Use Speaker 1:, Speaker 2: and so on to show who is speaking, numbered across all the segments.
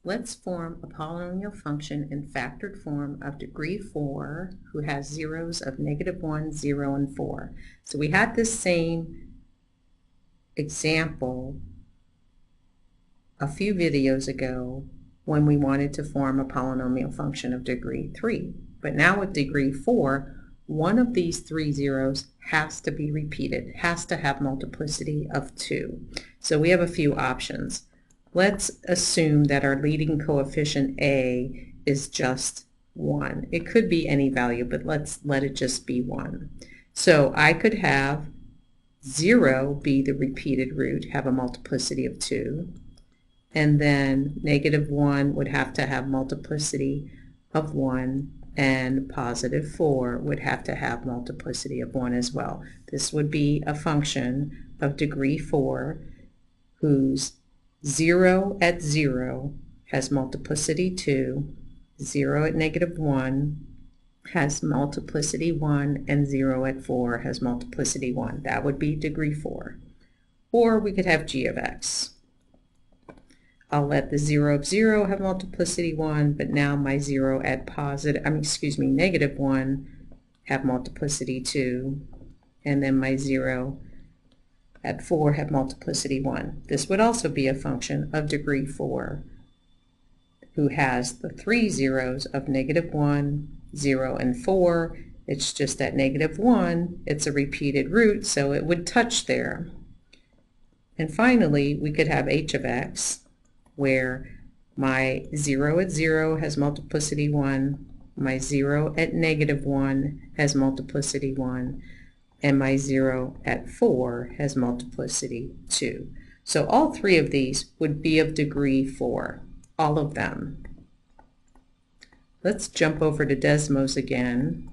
Speaker 1: Let's form a polynomial function in factored form of degree 4 who has zeros of -1, 0, and 4. So we had this same example a few videos ago when we wanted to form a polynomial function of degree 3. But now with degree 4, one of these three zeros has to be repeated, has to have multiplicity of 2. So we have a few options. Let's assume that our leading coefficient a is just 1. It could be any value, but let's let it just be 1. So I could have 0 be the repeated root, have a multiplicity of 2, and then -1 would have to have multiplicity of 1, and +4 would have to have multiplicity of 1 as well. This would be a function of degree 4 whose 0 at 0 has multiplicity 2, 0 at -1 has multiplicity 1, and 0 at 4 has multiplicity 1. That would be degree 4. Or we could have g of x. I'll let the 0 of 0 have multiplicity 1, but now my 0 at -1 have multiplicity 2, and then my 0 at 4 have multiplicity 1. This would also be a function of degree 4 who has the three zeros of -1, 0, and 4. It's just at -1, it's a repeated root, so it would touch there. And finally, we could have h of x, where my 0 at 0 has multiplicity 1, my 0 at -1 has multiplicity 1, and my 0 at 4 has multiplicity 2. So all three of these would be of degree 4, all of them. Let's jump over to Desmos again,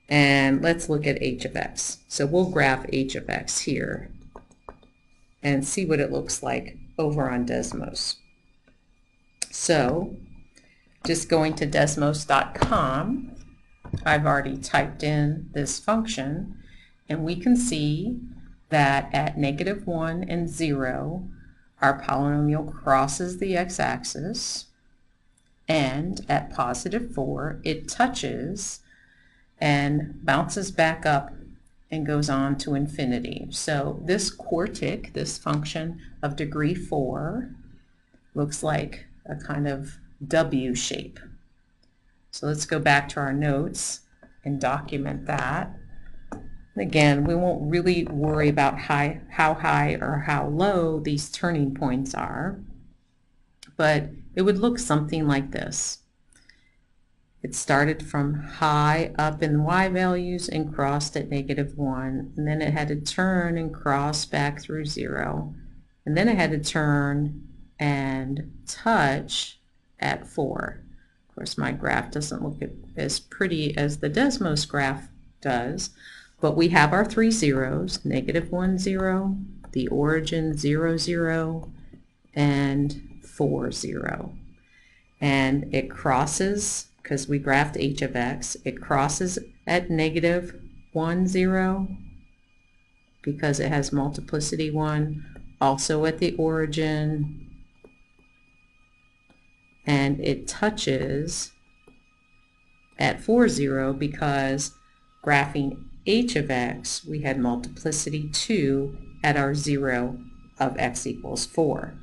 Speaker 1: and let's look at h of x. So we'll graph h of x here and see what it looks like over on Desmos. So just going to desmos.com, I've already typed in this function, and we can see that at -1 and 0, our polynomial crosses the x-axis, and at +4, it touches and bounces back up and goes on to infinity. So this quartic, this function of degree 4, looks like a kind of W shape. So let's go back to our notes and document that. Again, we won't really worry about how high or how low these turning points are, but it would look something like this. It started from high up in y values and crossed at -1, and then it had to turn and cross back through 0, and then it had to turn and touch at 4. Of course, my graph doesn't look as pretty as the Desmos graph does, but we have our three zeros, -1, 0, the origin 0, 0, and 4, 0. And it crosses, because we graphed h of x, it crosses at -1, 0, because it has multiplicity 1, also at the origin, and it touches at 4, 0, because graphing h of x, we had multiplicity 2 at our 0 of x equals 4.